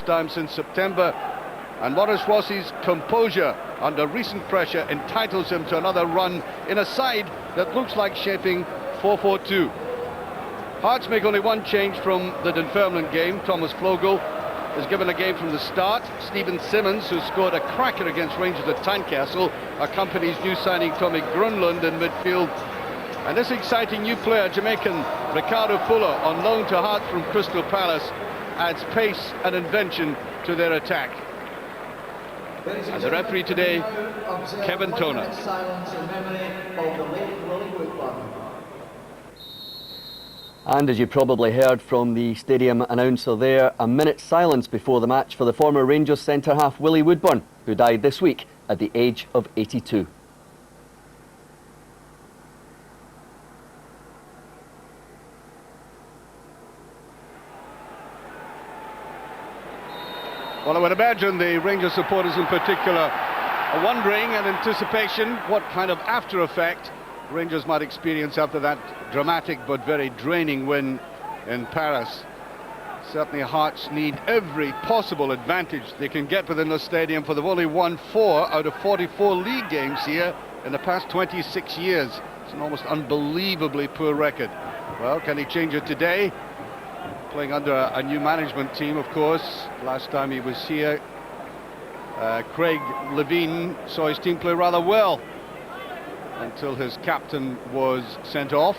time since September, and Maurice Rossi's composure under recent pressure entitles him to another run in a side that looks like shaping 4-4-2. Hearts make only one change from the Dunfermline game. Thomas Flogel is given a game from the start. Stephen Simmons, who scored a cracker against Rangers at Tynecastle, accompanies new signing Tommy Grunlund in midfield. And this exciting new player, Jamaican Ricardo Fuller, on loan to Hearts from Crystal Palace, adds pace and invention to their attack. As a referee today, Kevin Toner. And as you probably heard from the stadium announcer there, a minute's silence before the match for the former Rangers centre-half Willie Woodburn, who died this week at the age of 82. Well, I would imagine the Rangers supporters in particular are wondering and anticipation what kind of after effect Rangers might experience after that dramatic but very draining win in Paris. Certainly Hearts need every possible advantage they can get within the stadium, for they've only won 4 out of 44 league games here in the past 26 years. It's an almost unbelievably poor record. Well, can he change it today? Playing under a new management team, of course. Last time he was here, Craig Levein saw his team play rather well until his captain was sent off.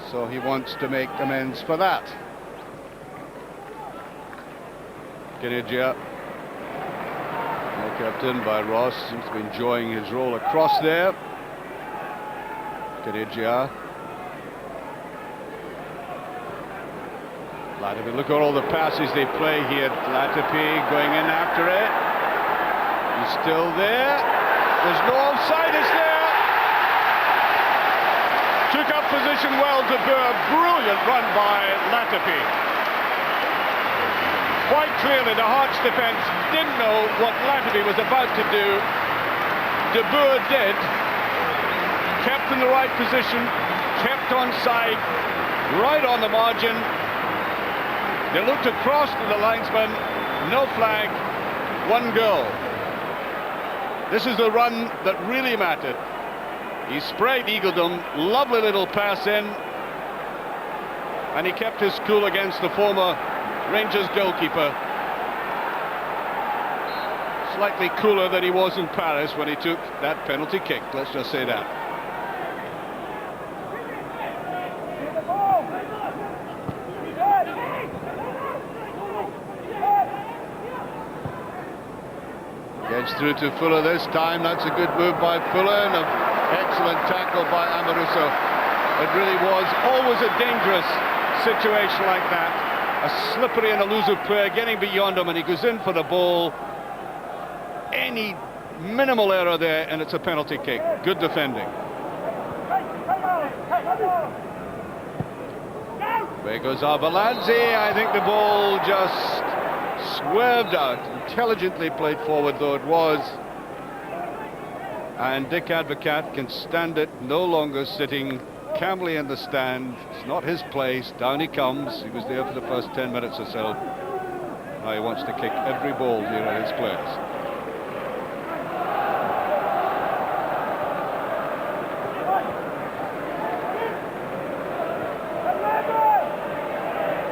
So he wants to make amends for that. Kenigia, well kept in by Ross, seems to be enjoying his role across there. Kenigia. Latipi, look at all the passes they play here. Latipi going in after it. He's still there. There's no offside, is there? Took up position well, De Boer. Brilliant run by Latipi. Quite clearly the Hearts defence didn't know what Latipi was about to do. De Boer did. Kept in the right position, kept on side, right on the margin. They looked across to the linesman, no flag, 1 goal. This is the run that really mattered. He sprayed Eagledom, lovely little pass in, and he kept his cool against the former Rangers goalkeeper. Slightly cooler than he was in Paris when he took that penalty kick, let's just say that. Gets through to Fuller this time. That's a good move by Fuller and an excellent tackle by Amoruso. It really was always a dangerous situation like that. A slippery and elusive player getting beyond him, and he goes in for the ball. Any minimal error there and it's a penalty kick. Good defending. There goes Arveladze. I think the ball just swerved out. Intelligently played forward though it was, and Dick Advocat can stand it, no longer sitting calmly in the stand. It's not his place. Down he comes. He was there for the first 10 minutes or so. Now he wants to kick every ball near his players.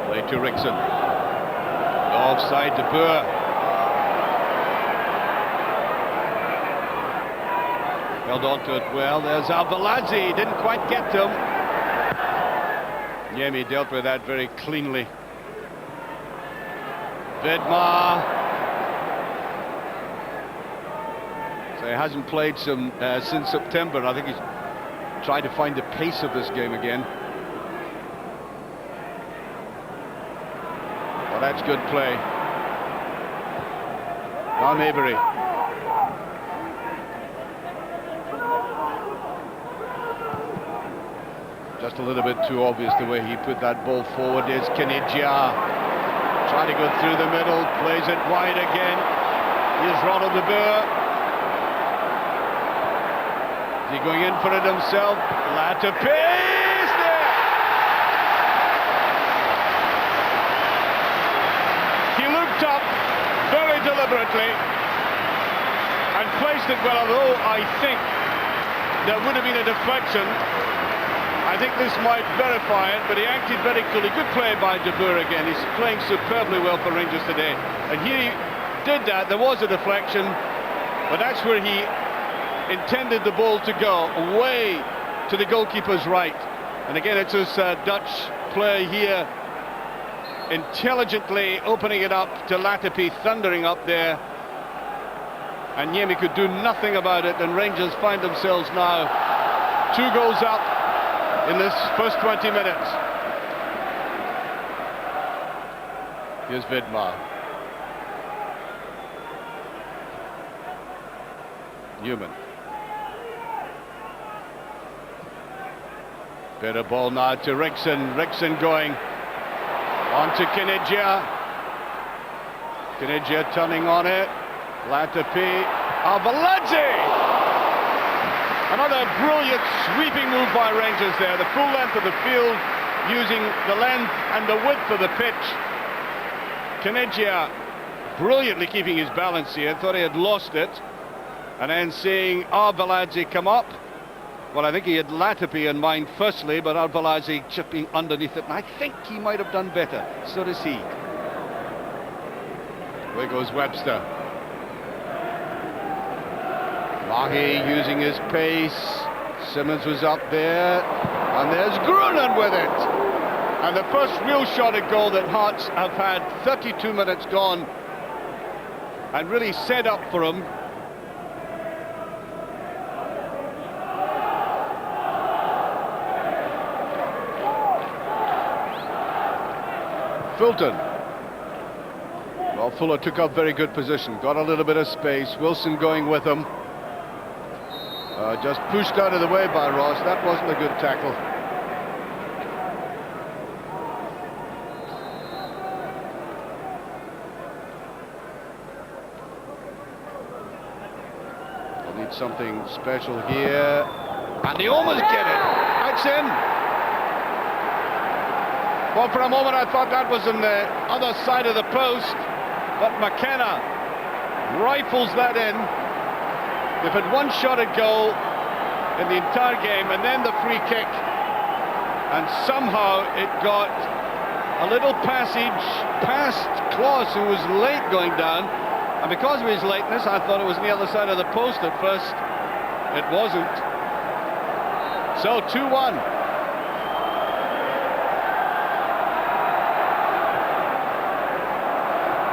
Play to Rickson. Offside De Boer. Held on to it well. There's Arveladze. Didn't quite get to him. Niemi dealt with that very cleanly. Vidmar. So he hasn't played since September. I think he's trying to find the pace of this game again. Well, that's good play. Now Maybury. Just a little bit too obvious the way he put that ball forward. There's Kenigia. Trying to go through the middle. Plays it wide again. Here's Ronald De Boer. Is he going in for it himself? Latipi! picked up very deliberately and placed it well, although I think there would have been a deflection. I think this might verify it, but he acted very coolly. Good play by De Boer again. He's playing superbly well for Rangers today. And here he did that. There was a deflection, but that's where he intended the ball to go, away to the goalkeeper's right. And again, it's his Dutch play here, intelligently opening it up to Latipi, thundering up there. And Niemi could do nothing about it, and Rangers find themselves now 2 goals up in this first 20 minutes. Here's Vidmar. Newman. Better ball now to Rickson. Rickson going on to Knidja. Knidja turning on it. Latipi. Arveladze! Another brilliant sweeping move by Rangers there. The full length of the field, using the length and the width of the pitch. Knidja brilliantly keeping his balance here. Thought he had lost it. And then seeing Arveladze come up. Well, I think he had Latipi in mind firstly, but Arveladze chipping underneath it. And I think he might have done better. So does he. Away goes Webster. Mahi using his pace. Simmons was up there, and there's Grunen with it. And the first real shot at goal that Hearts have had. 32 minutes gone, and really set up for him. Fulton. Well, Fuller took up very good position, got a little bit of space. Wilson going with him. Just pushed out of the way by Ross. That wasn't a good tackle. They'll need something special here. And they almost get it. That's in. Well, for a moment I thought that was on the other side of the post, but McKenna rifles that in. They've had one shot at goal in the entire game, and then the free kick, and somehow it got a little passage past Klaus, who was late going down, and because of his lateness I thought it was on the other side of the post at first. It wasn't. So 2-1.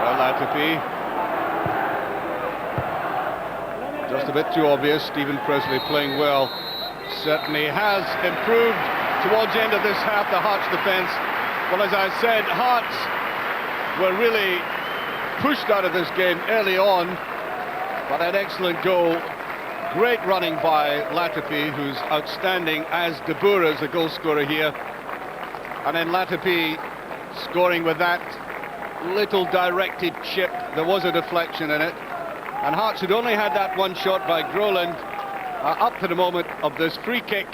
Well, Latipi. Just a bit too obvious. Stephen Presley playing well. Certainly has improved towards the end of this half, the Hearts defence. Well, as I said, Hearts were really pushed out of this game early on, but an excellent goal. Great running by Latipi, who's outstanding, as De Boer is the goal scorer here. And then Latipi scoring with that little directed chip. There was a deflection in it. And Hearts had only had that one shot by Groland up to the moment of this free kick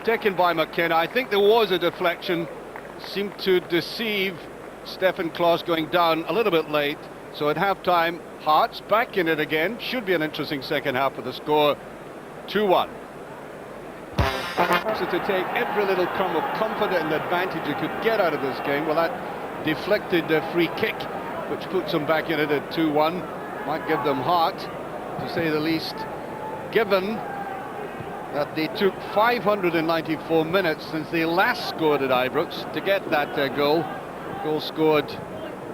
taken by McKenna. I think there was a deflection, seemed to deceive Stefan Klaus going down a little bit late. So at half-time, Hearts back in it again. Should be an interesting second half with the score 2-1. So to take every little crumb of comfort and advantage you could get out of this game, well, that deflected the free kick, which puts them back in it at 2-1. Might give them heart, to say the least, given that they took 594 minutes since they last scored at Ibrox to get that goal. Goal scored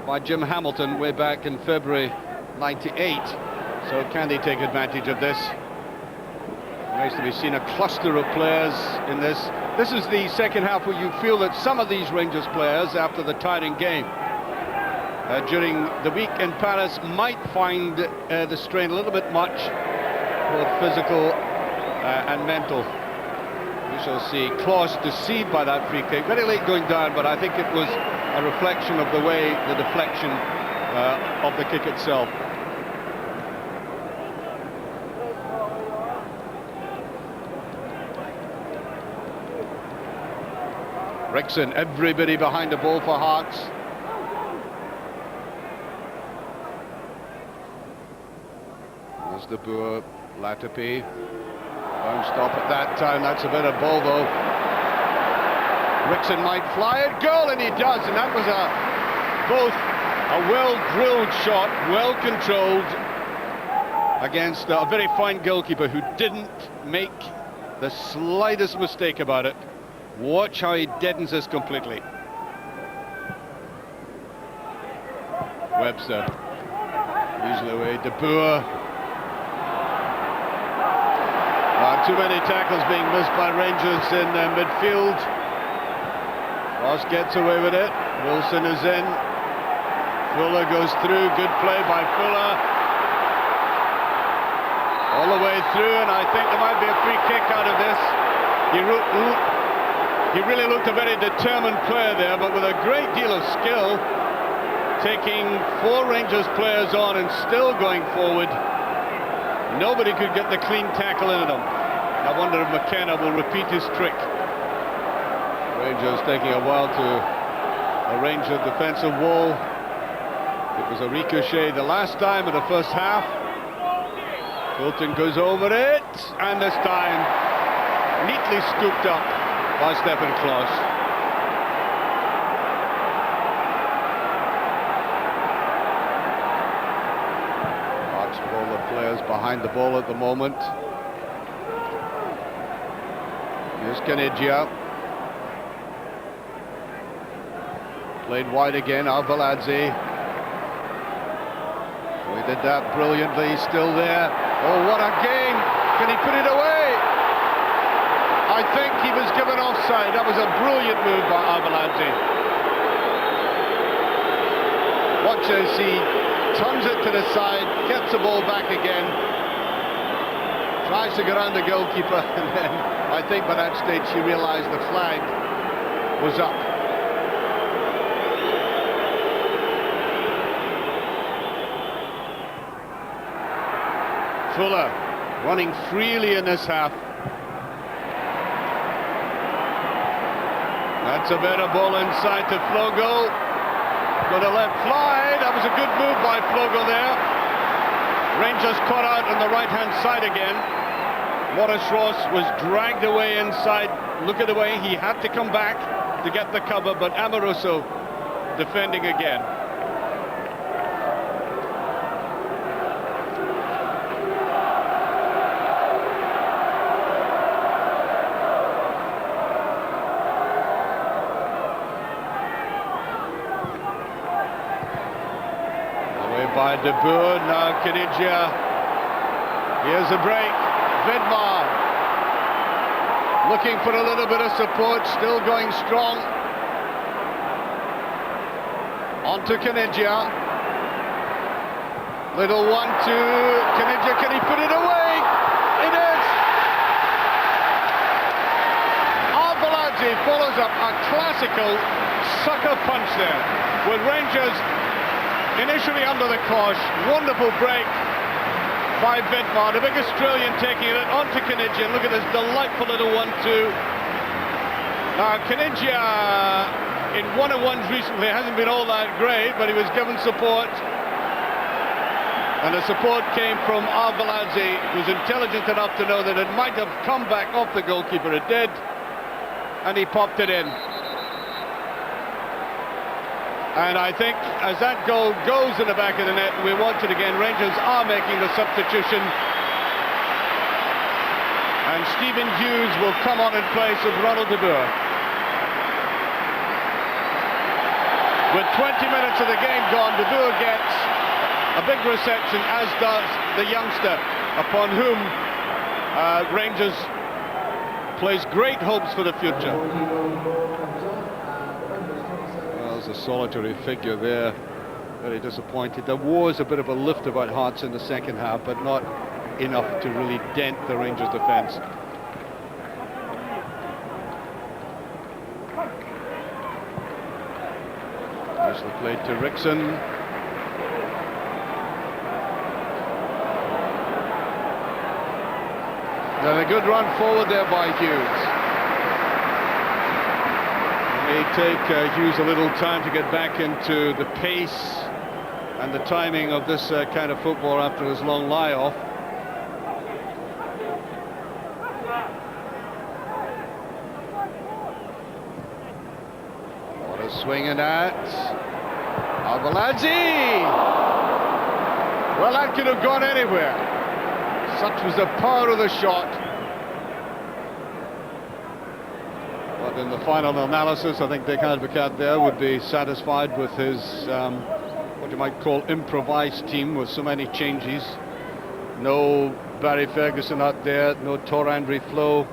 by Jim Hamilton way back in February '98. So can they take advantage of this? Nice to be seen, a cluster of players in this. This is the second half where you feel that some of these Rangers players, after the tiring game during the week in Paris, might find the strain a little bit much, both physical and mental. We shall see. Klaus deceived by that free kick, very late going down, but I think it was a reflection of the way, the deflection of the kick itself. Rickson, everybody behind the ball for Hearts. As De Boer, Latapi. Don't stop at that time. That's a bit of ball though. Rickson might fly it, goal, and he does, and that was both a well-drilled shot, well-controlled against a very fine goalkeeper who didn't make the slightest mistake about it. Watch how he deadens this completely. Webster, usually away, De Boer. Too many tackles being missed by Rangers in midfield. Ross gets away with it. Wilson is in. Fuller goes through. Good play by Fuller. All the way through, and I think there might be a free kick out of this. He really looked a very determined player there, but with a great deal of skill, taking 4 Rangers players on and still going forward. Nobody could get the clean tackle into them. I wonder if McKenna will repeat his trick. Rangers taking a while to arrange a defensive wall. It was a ricochet the last time in the first half. Fulton goes over it, and this time neatly scooped up by Stephen Klaus. Lots of all the players behind the ball at the moment. Here's Kanigia. Played wide again, Arveladze. He did that brilliantly, still there. Oh, what a game! Can he put it away? I think he was given offside. That was a brilliant move by Arveladze. Watch as he turns it to the side, gets the ball back again, tries to get around the goalkeeper, and then I think by that stage she realized the flag was up. Fuller running freely in this half. That's a better ball inside to Flogo. Gonna let fly. That was a good move by Flogo there. Rangers caught out on the right-hand side again. Morris Ross was dragged away inside. Look at the way he had to come back to get the cover, but Amoroso defending again. By De Boer, now Kanigia. Here's a break. Vidmar looking for a little bit of support, still going strong. On to Kanigia. Little 1-2. Kanigia, can he put it away? It is! Arveladze follows up a classical sucker punch there, with Rangers initially under the cosh. Wonderful break by Vidmar, the big Australian taking it onto Kanigia. Look at this delightful little 1-2. Now Kanigia in one-on-ones recently hasn't been all that great, but he was given support, and the support came from Arveladze, who's intelligent enough to know that it might have come back off the goalkeeper. It did, and he popped it in. And I think as that goal goes in the back of the net, we watch it again, Rangers are making the substitution. And Stephen Hughes will come on in place of Ronald De Boer. With 20 minutes of the game gone, De Boer gets a big reception, as does the youngster, upon whom Rangers place great hopes for the future. A solitary figure there, very disappointed. There was a bit of a lift about Hearts in the second half, but not enough to really dent the Rangers defence. Nicely played to Rickson. Then a good run forward there by Hughes. May take Hughes a little time to get back into the pace and the timing of this kind of football after his long lie-off. Swinging at Arveladze. Well, that could have gone anywhere. Such was the power of the shot. But in the final analysis, I think Dick Advocaat there would be satisfied with his, what you might call, improvised team with so many changes. No Barry Ferguson out there, no Tore Andre Flo,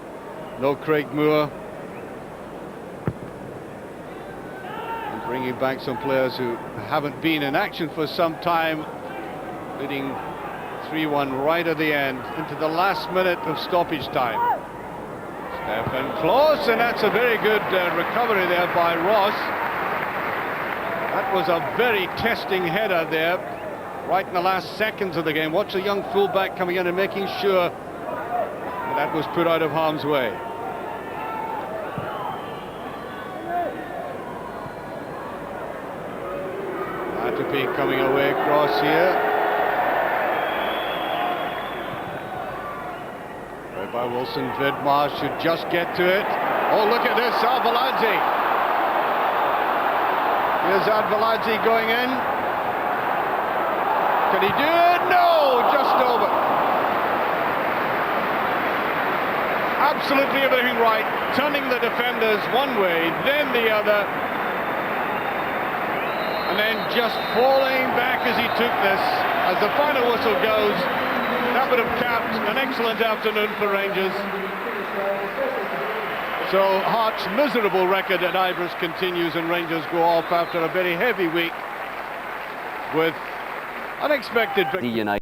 no Craig Moore. And bringing back some players who haven't been in action for some time, leading 3-1 right at the end, into the last minute of stoppage time. Stefan Klos, and that's a very good recovery there by Ross. That was a very testing header there, right in the last seconds of the game. Watch the young fullback coming in and making sure that was put out of harm's way. Matupi coming away across here. By Wilson, Vidmar should just get to it. Oh, look at this, Arveladze. Here's Arveladze going in. Can he do it? No, just over. Absolutely everything right, turning the defenders one way, then the other, and then just falling back as he took this. As the final whistle goes, that would have capped an excellent afternoon for Rangers. So Hart's miserable record at Ibrox continues, and Rangers go off after a very heavy week with unexpected. The United.